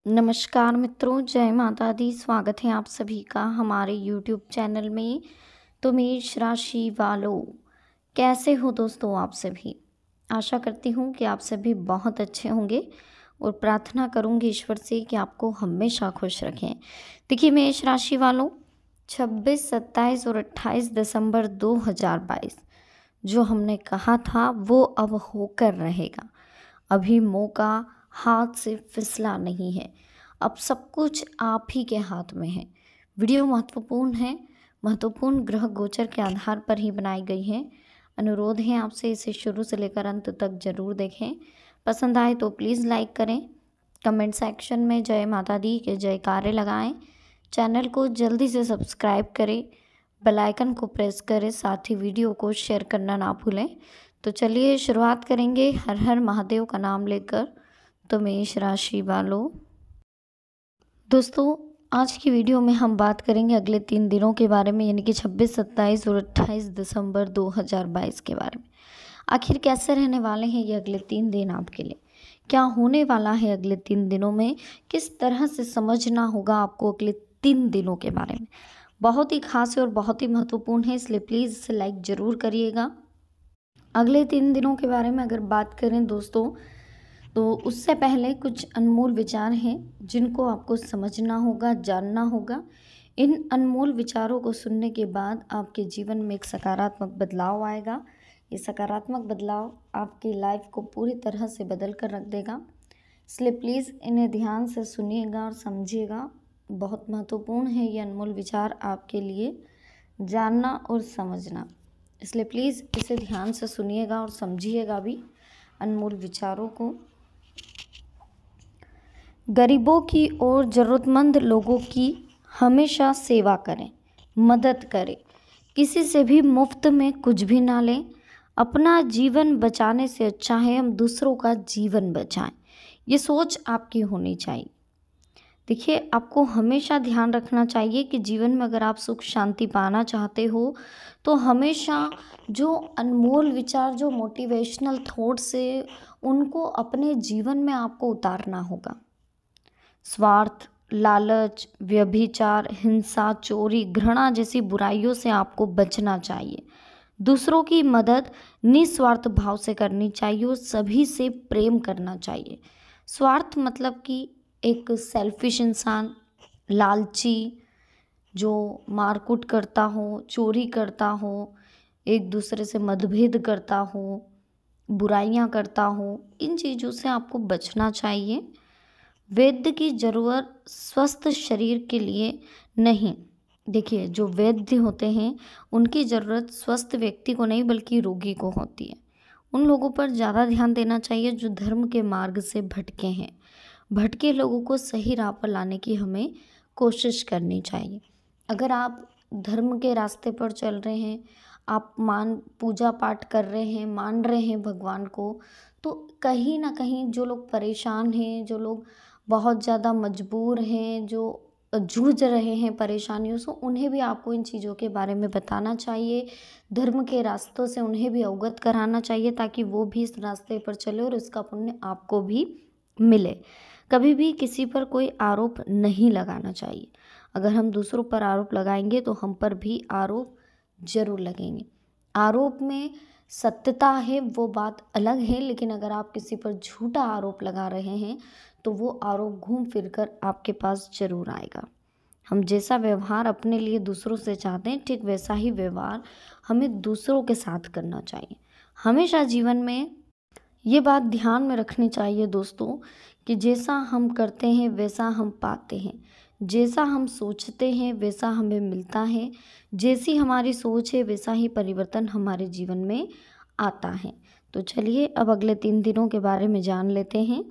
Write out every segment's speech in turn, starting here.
नमस्कार मित्रों, जय माता दी। स्वागत है आप सभी का हमारे यूट्यूब चैनल में। तो मेष राशि वालों, कैसे हो दोस्तों आप सभी। आशा करती हूँ कि आप सभी बहुत अच्छे होंगे और प्रार्थना करूँगी ईश्वर से कि आपको हमेशा खुश रखें। देखिए मेष राशि वालों, 26, 27 और 28 दिसंबर 2022 जो हमने कहा था वो अब होकर रहेगा। अभी मौका हाथ से फिसला नहीं है। अब सब कुछ आप ही के हाथ में है। वीडियो महत्वपूर्ण है, महत्वपूर्ण ग्रह गोचर के आधार पर ही बनाई गई है। अनुरोध है आपसे इसे शुरू से लेकर अंत तक जरूर देखें। पसंद आए तो प्लीज़ लाइक करें। कमेंट सेक्शन में जय माता दी के जयकारे लगाएं। चैनल को जल्दी से सब्सक्राइब करें, बेल आइकन को प्रेस करें, साथ ही वीडियो को शेयर करना ना भूलें। तो चलिए शुरुआत करेंगे हर हर महादेव का नाम लेकर। तो मेष राशि वालों, दोस्तों आज की वीडियो में हम बात करेंगे अगले 3 दिनों के बारे में, यानी कि 26, 27 और 28 दिसंबर 2022 के बारे में। आखिर कैसे रहने वाले हैं ये अगले 3 दिन आपके लिए, क्या होने वाला है अगले 3 दिनों में, किस तरह से समझना होगा आपको अगले 3 दिनों के बारे में। बहुत ही खास है और बहुत ही महत्वपूर्ण है, इसलिए प्लीज़ इसे लाइक ज़रूर करिएगा। अगले 3 दिनों के बारे में अगर बात करें दोस्तों, तो उससे पहले कुछ अनमोल विचार हैं जिनको आपको समझना होगा, जानना होगा। इन अनमोल विचारों को सुनने के बाद आपके जीवन में एक सकारात्मक बदलाव आएगा। ये सकारात्मक बदलाव आपकी लाइफ को पूरी तरह से बदल कर रख देगा। इसलिए प्लीज़ इन्हें ध्यान से सुनिएगा और समझिएगा। बहुत महत्वपूर्ण है ये अनमोल विचार आपके लिए जानना और समझना। इसलिए प्लीज़ इसे ध्यान से सुनिएगा और समझिएगा भी अनमोल विचारों को। गरीबों की और ज़रूरतमंद लोगों की हमेशा सेवा करें, मदद करें। किसी से भी मुफ्त में कुछ भी ना लें। अपना जीवन बचाने से अच्छा है हम दूसरों का जीवन बचाएं। ये सोच आपकी होनी चाहिए। देखिए आपको हमेशा ध्यान रखना चाहिए कि जीवन में अगर आप सुख शांति पाना चाहते हो तो हमेशा जो अनमोल विचार, जो मोटिवेशनल थॉट्स है, उनको अपने जीवन में आपको उतारना होगा। स्वार्थ, लालच, व्यभिचार, हिंसा, चोरी, घृणा जैसी बुराइयों से आपको बचना चाहिए। दूसरों की मदद निस्वार्थ भाव से करनी चाहिए और सभी से प्रेम करना चाहिए। स्वार्थ मतलब कि एक सेल्फिश इंसान, लालची, जो मारकूट करता हो, चोरी करता हो, एक दूसरे से मतभेद करता हो, बुराइयां करता हो, इन चीज़ों से आपको बचना चाहिए। वैद्य की ज़रूरत स्वस्थ शरीर के लिए नहीं। देखिए जो वैद्य होते हैं उनकी ज़रूरत स्वस्थ व्यक्ति को नहीं बल्कि रोगी को होती है। उन लोगों पर ज़्यादा ध्यान देना चाहिए जो धर्म के मार्ग से भटके हैं। भटके लोगों को सही राह पर लाने की हमें कोशिश करनी चाहिए। अगर आप धर्म के रास्ते पर चल रहे हैं, आप पूजा पाठ कर रहे हैं, मान रहे हैं भगवान को, तो कहीं ना कहीं जो लोग परेशान हैं, जो लोग बहुत ज़्यादा मजबूर हैं, जो जूझ रहे हैं परेशानियों से, उन्हें भी आपको इन चीज़ों के बारे में बताना चाहिए। धर्म के रास्तों से उन्हें भी अवगत कराना चाहिए ताकि वो भी इस रास्ते पर चले और इसका पुण्य आपको भी मिले। कभी भी किसी पर कोई आरोप नहीं लगाना चाहिए। अगर हम दूसरों पर आरोप लगाएंगे तो हम पर भी आरोप जरूर लगेंगे। आरोप में सत्यता है वो बात अलग है, लेकिन अगर आप किसी पर झूठा आरोप लगा रहे हैं तो वो आरोप घूम फिर कर आपके पास जरूर आएगा। हम जैसा व्यवहार अपने लिए दूसरों से चाहते हैं, ठीक वैसा ही व्यवहार हमें दूसरों के साथ करना चाहिए। हमेशा जीवन में ये बात ध्यान में रखनी चाहिए दोस्तों कि जैसा हम करते हैं वैसा हम पाते हैं। जैसा हम सोचते हैं वैसा हमें मिलता है। जैसी हमारी सोच है वैसा ही परिवर्तन हमारे जीवन में आता है। तो चलिए अब अगले 3 दिनों के बारे में जान लेते हैं।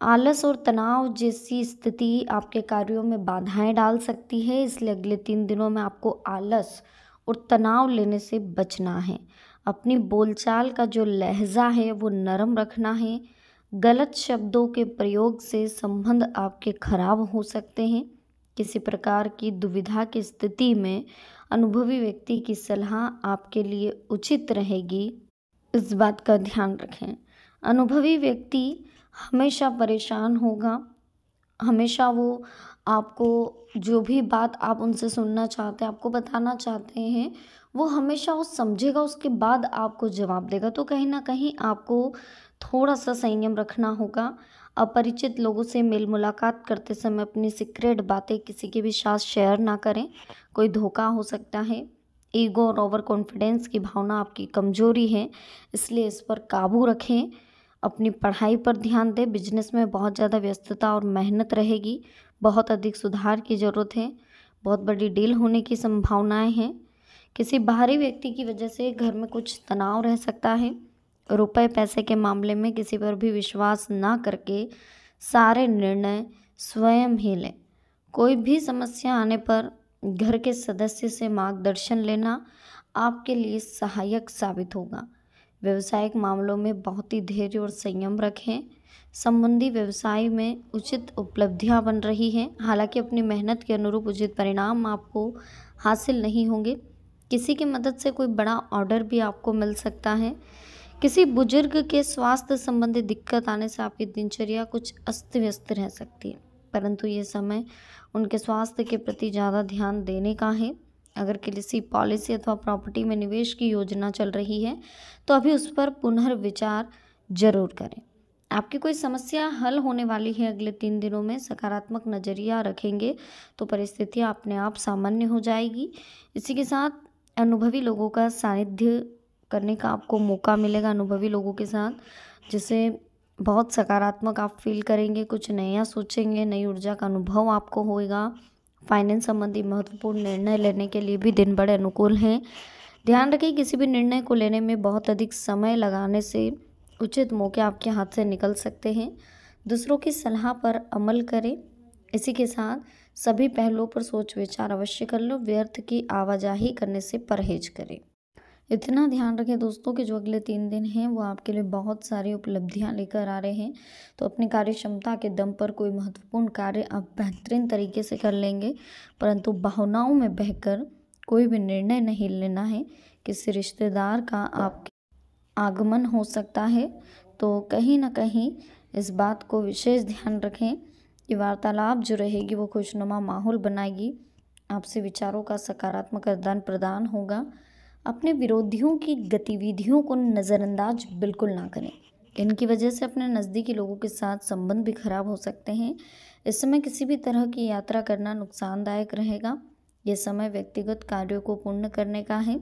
आलस और तनाव जैसी स्थिति आपके कार्यों में बाधाएं डाल सकती है, इसलिए अगले 3 दिनों में आपको आलस और तनाव लेने से बचना है। अपनी बोलचाल का जो लहजा है वो नरम रखना है। गलत शब्दों के प्रयोग से संबंध आपके खराब हो सकते हैं। किसी प्रकार की दुविधा की स्थिति में अनुभवी व्यक्ति की सलाह आपके लिए उचित रहेगी, इस बात का ध्यान रखें। अनुभवी व्यक्ति हमेशा परेशान होगा हमेशा वो आपको जो भी बात आप उनसे सुनना चाहते हैं, आपको बताना चाहते हैं, वो हमेशा वो समझेगा, उसके बाद आपको जवाब देगा। तो कहीं न कहीं आपको थोड़ा-सा संयम रखना होगा। अपरिचित लोगों से मेल मुलाकात करते समय अपनी सीक्रेट बातें किसी के भी साथ शेयर ना करें, कोई धोखा हो सकता है। ईगो और ओवर कॉन्फिडेंस की भावना आपकी कमज़ोरी है, इसलिए इस पर काबू रखें। अपनी पढ़ाई पर ध्यान दें, बिजनेस में बहुत ज़्यादा व्यस्तता और मेहनत रहेगी, बहुत अधिक सुधार की ज़रूरत है, बहुत बड़ी डील होने की संभावनाएं हैं। किसी बाहरी व्यक्ति की वजह से घर में कुछ तनाव रह सकता है। रुपए पैसे के मामले में किसी पर भी विश्वास ना करके सारे निर्णय स्वयं ही लें। कोई भी समस्या आने पर घर के सदस्य से मार्गदर्शन लेना आपके लिए सहायक साबित होगा। व्यावसायिक मामलों में बहुत ही धैर्य और संयम रखें। संबंधी व्यवसाय में उचित उपलब्धियां बन रही हैं, हालांकि अपनी मेहनत के अनुरूप उचित परिणाम आपको हासिल नहीं होंगे। किसी की मदद से कोई बड़ा ऑर्डर भी आपको मिल सकता है। किसी बुजुर्ग के स्वास्थ्य संबंधी दिक्कत आने से आपकी दिनचर्या कुछ अस्त व्यस्त रह सकती है, परंतु ये समय उनके स्वास्थ्य के प्रति ज़्यादा ध्यान देने का है। अगर किसी पॉलिसी अथवा प्रॉपर्टी में निवेश की योजना चल रही है तो अभी उस पर पुनर्विचार जरूर करें। आपकी कोई समस्या हल होने वाली है। अगले 3 दिनों में सकारात्मक नज़रिया रखेंगे तो परिस्थितियाँ अपने आप सामान्य हो जाएगी। इसी के साथ अनुभवी लोगों का सानिध्य करने का आपको मौका मिलेगा, अनुभवी लोगों के साथ, जिससे बहुत सकारात्मक आप फील करेंगे, कुछ नया सोचेंगे, नई ऊर्जा का अनुभव आपको होएगा। फाइनेंस संबंधी महत्वपूर्ण निर्णय लेने के लिए भी दिन बड़े अनुकूल हैं। ध्यान रखें, किसी भी निर्णय को लेने में बहुत अधिक समय लगाने से उचित मौके आपके हाथ से निकल सकते हैं। दूसरों की सलाह पर अमल करें। इसी के साथ सभी पहलुओं पर सोच विचार अवश्य कर लो। व्यर्थ की आवाजाही करने से परहेज करें। इतना ध्यान रखें दोस्तों कि जो अगले 3 दिन हैं वो आपके लिए बहुत सारी उपलब्धियां लेकर आ रहे हैं। तो अपनी कार्य क्षमता के दम पर कोई महत्वपूर्ण कार्य आप बेहतरीन तरीके से कर लेंगे, परंतु भावनाओं में बहकर कोई भी निर्णय नहीं लेना है। किसी रिश्तेदार का आपके आगमन हो सकता है, तो कहीं ना कहीं इस बात को विशेष ध्यान रखें कि वार्तालाप जो रहेगी वो खुशनुमा माहौल बनाएगी। आपसे विचारों का सकारात्मक आदान प्रदान होगा। अपने विरोधियों की गतिविधियों को नज़रअंदाज बिल्कुल ना करें, इनकी वजह से अपने नज़दीकी लोगों के साथ संबंध भी खराब हो सकते हैं। इस समय किसी भी तरह की यात्रा करना नुकसानदायक रहेगा। यह समय व्यक्तिगत कार्यों को पूर्ण करने का है।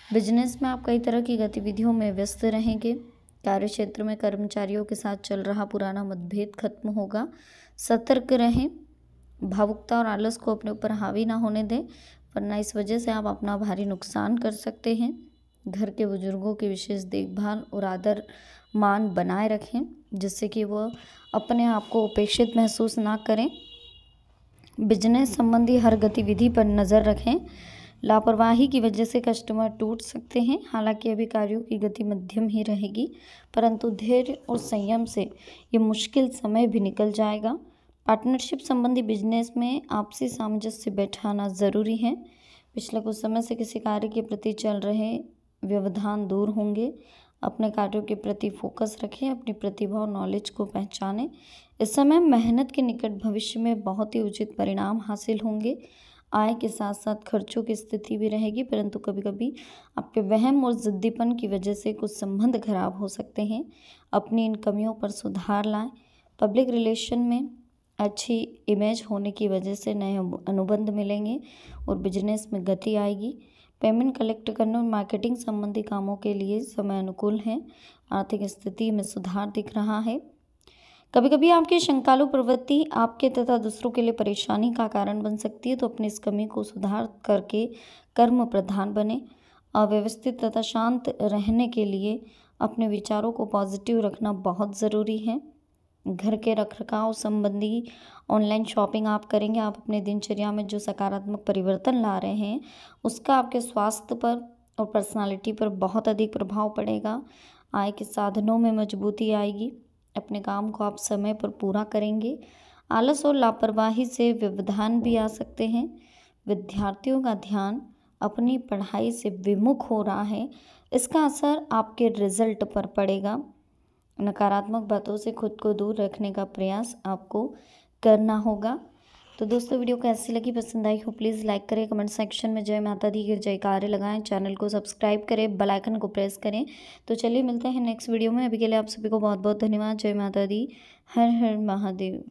बिजनेस में आप कई तरह की गतिविधियों में व्यस्त रहेंगे। कार्य क्षेत्र में कर्मचारियों के साथ चल रहा पुराना मतभेद खत्म होगा। सतर्क रहें, भावुकता और आलस को अपने ऊपर हावी ना होने दें, वरना इस वजह से आप अपना भारी नुकसान कर सकते हैं। घर के बुजुर्गों की विशेष देखभाल और आदर मान बनाए रखें, जिससे कि वह अपने आप को उपेक्षित महसूस ना करें। बिजनेस संबंधी हर गतिविधि पर नज़र रखें। लापरवाही की वजह से कस्टमर टूट सकते हैं। हालांकि अभी कार्यों की गति मध्यम ही रहेगी, परंतु धैर्य और संयम से ये मुश्किल समय भी निकल जाएगा। पार्टनरशिप संबंधी बिजनेस में आपसी सामंजस्य बैठाना ज़रूरी है। पिछले कुछ समय से किसी कार्य के प्रति चल रहे व्यवधान दूर होंगे। अपने कार्यों के प्रति फोकस रखें, अपनी प्रतिभा और नॉलेज को पहचानें। इस समय मेहनत के निकट भविष्य में बहुत ही उचित परिणाम हासिल होंगे। आय के साथ साथ खर्चों की स्थिति भी रहेगी, परंतु कभी कभी आपके वहम और ज़िद्दीपन की वजह से कुछ संबंध खराब हो सकते हैं। अपनी इन कमियों पर सुधार लाएं। पब्लिक रिलेशन में अच्छी इमेज होने की वजह से नए अनुबंध मिलेंगे और बिजनेस में गति आएगी। पेमेंट कलेक्ट करने और मार्केटिंग संबंधी कामों के लिए समय अनुकूल है। आर्थिक स्थिति में सुधार दिख रहा है। कभी कभी आपकी शंकालु प्रवृत्ति आपके तथा दूसरों के लिए परेशानी का कारण बन सकती है, तो अपनी इस कमी को सुधार करके कर्म प्रधान बने। अव्यवस्थित तथा शांत रहने के लिए अपने विचारों को पॉजिटिव रखना बहुत ज़रूरी है। घर के रखरखाव संबंधी ऑनलाइन शॉपिंग आप करेंगे, आप अपने दिनचर्या में जो सकारात्मक परिवर्तन ला रहे हैं उसका आपके स्वास्थ्य पर और पर्सनालिटी पर बहुत अधिक प्रभाव पड़ेगा। आय के साधनों में मजबूती आएगी। अपने काम को आप समय पर पूरा करेंगे। आलस और लापरवाही से व्यवधान भी आ सकते हैं। विद्यार्थियों का ध्यान अपनी पढ़ाई से विमुख हो रहा है, इसका असर आपके रिजल्ट पर पड़ेगा। नकारात्मक बातों से खुद को दूर रखने का प्रयास आपको करना होगा। तो दोस्तों वीडियो कैसी लगी, पसंद आई हो प्लीज़ लाइक करें, कमेंट सेक्शन में जय माता दी के जयकारे लगाएं, चैनल को सब्सक्राइब करें, बेल आइकन को प्रेस करें। तो चलिए मिलते हैं नेक्स्ट वीडियो में, अभी के लिए आप सभी को बहुत बहुत धन्यवाद। जय माता दी, हर हर महादेव।